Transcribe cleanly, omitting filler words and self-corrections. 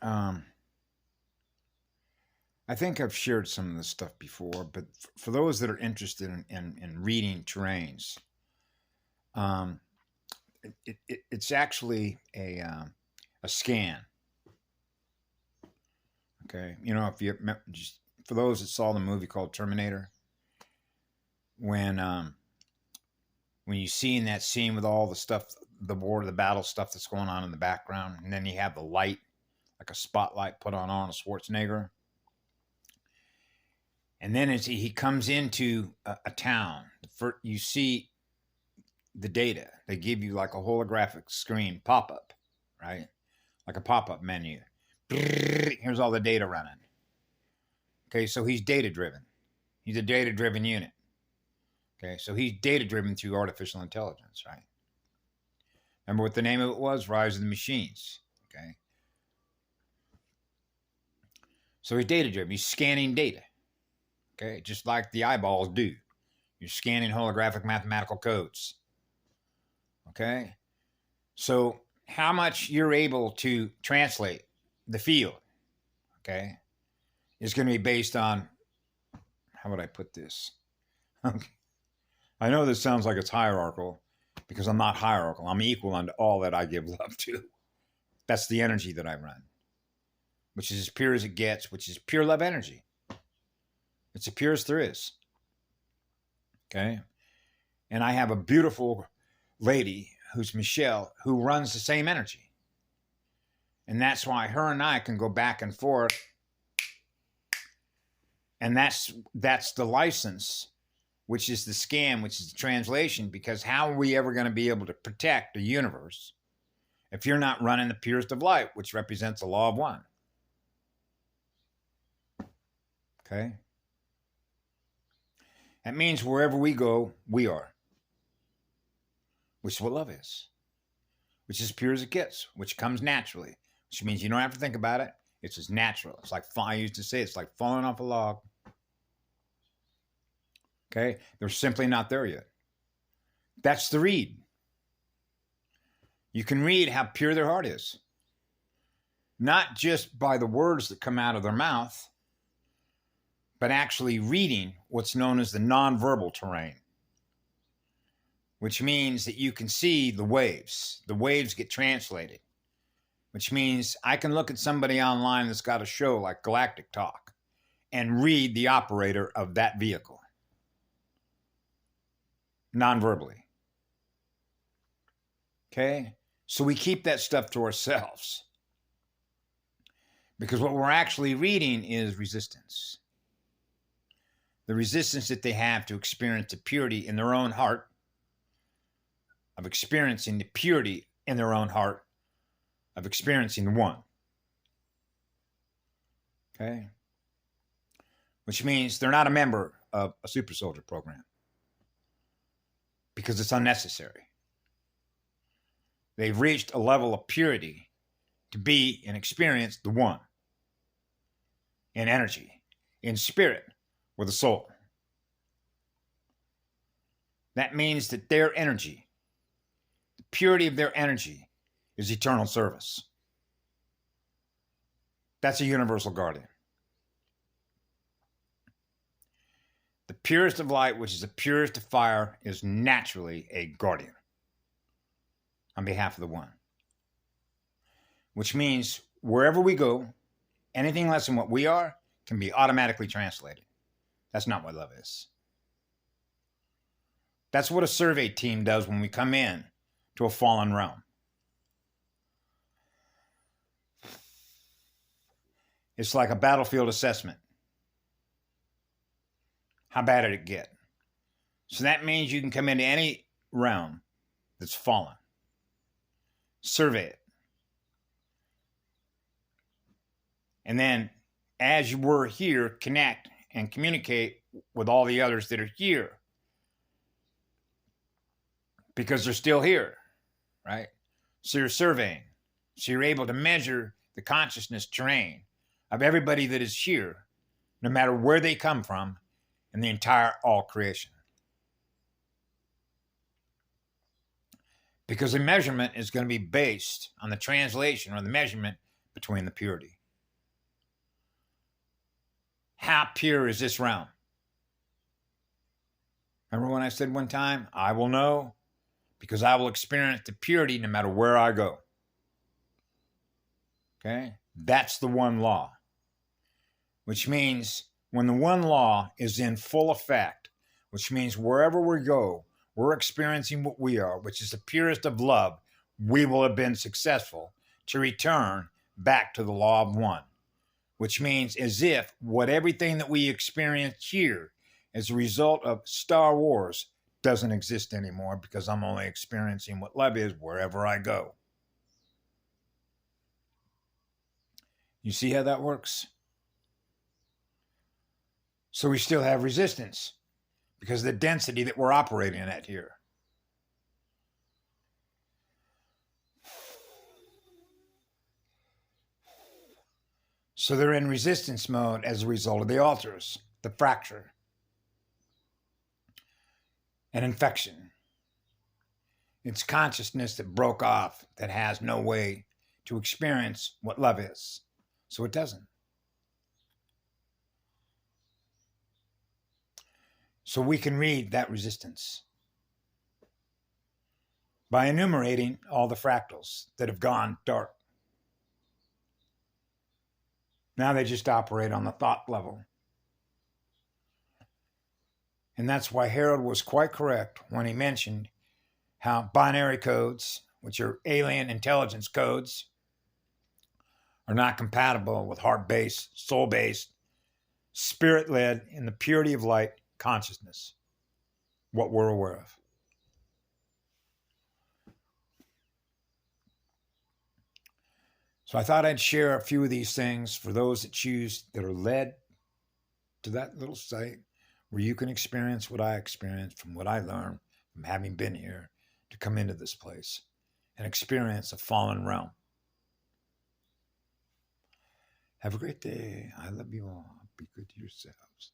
Um, I think I've shared some of this stuff before, but for those that are interested in reading terrains, um, it's actually a scan. Okay, you know, if you just for those that saw the movie called Terminator, when um, when you see in that scene with all the stuff, the war, the battle stuff that's going on in the background, and then you have the light, like a spotlight put on Arnold Schwarzenegger, and then as he comes into a town, you see the data. They give you like a holographic screen pop up, right? Like a pop up menu. Here's all the data running. Okay, so he's data driven. He's a data driven unit. Okay, so he's data driven through artificial intelligence, right? Remember what the name of it was? Rise of the Machines. Okay, so he's data driven. He's scanning data. Okay, just like the eyeballs do. You're scanning holographic mathematical codes. Okay, so how much you're able to translate the field, okay, is going to be based on, how would I put this? Okay. I know this sounds like it's hierarchical because I'm not hierarchical. I'm equal unto all that I give love to. That's the energy that I run, which is as pure as it gets, which is pure love energy. It's as pure as there is. Okay. And I have a beautiful lady who's Michelle who runs the same energy. And that's why her and I can go back and forth. And that's the license, which is the scam, which is the translation, because how are we ever going to be able to protect the universe if you're not running the purest of light, which represents the law of one? Okay? That means wherever we go, we are, which is what love is, which is pure as it gets, which comes naturally, which means you don't have to think about it. It's just natural. It's like, I used to say, it's like falling off a log. Okay? They're simply not there yet. That's the read. You can read how pure their heart is, not just by the words that come out of their mouth, but actually reading what's known as the nonverbal terrain, which means that you can see the waves. The waves get translated, which means I can look at somebody online that's got a show like Galactic Talk and read the operator of that vehicle non-verbally. Okay? So we keep that stuff to ourselves because what we're actually reading is resistance. The resistance that they have to experience the purity in their own heart, of experiencing the purity in their own heart, of experiencing the one. Okay? Which means they're not a member of a super soldier program because it's unnecessary. They've reached a level of purity to be and experience the one in energy, in spirit, with a soul. That means that their energy, the purity of their energy, is eternal service. That's a universal guardian. The purest of light, which is the purest of fire, is naturally a guardian on behalf of the one. Which means wherever we go, anything less than what we are can be automatically translated. That's not what love is. That's what a survey team does when we come in to a fallen realm. It's like a battlefield assessment. How bad did it get? So that means you can come into any realm that's fallen, survey it, and then as you were here, connect and communicate with all the others that are here because they're still here, right? So you're surveying. So you're able to measure the consciousness terrain of everybody that is here, no matter where they come from, in the entire all creation. Because the measurement is going to be based on the translation or the measurement between the purity. How pure is this realm? Remember when I said one time, I will know because I will experience the purity no matter where I go. Okay? That's the one law. Which means when the one law is in full effect, which means wherever we go, we're experiencing what we are, which is the purest of love, we will have been successful to return back to the law of one. Which means as if everything that we experience here as a result of Star Wars doesn't exist anymore because I'm only experiencing what love is wherever I go. You see how that works? So we still have resistance because of the density that we're operating at here. So they're in resistance mode as a result of the altars, the fracture, and infection. It's consciousness that broke off, that has no way to experience what love is. So it doesn't. So we can read that resistance by enumerating all the fractals that have gone dark. Now they just operate on the thought level. And that's why Harold was quite correct when he mentioned how binary codes, which are alien intelligence codes, are not compatible with heart-based, soul-based, spirit-led, in the purity of light consciousness, what we're aware of. So I thought I'd share a few of these things for those that are led to that little site where you can experience what I experienced from what I learned from having been here to come into this place and experience a fallen realm. Have a great day. I love you all. Be good to yourselves.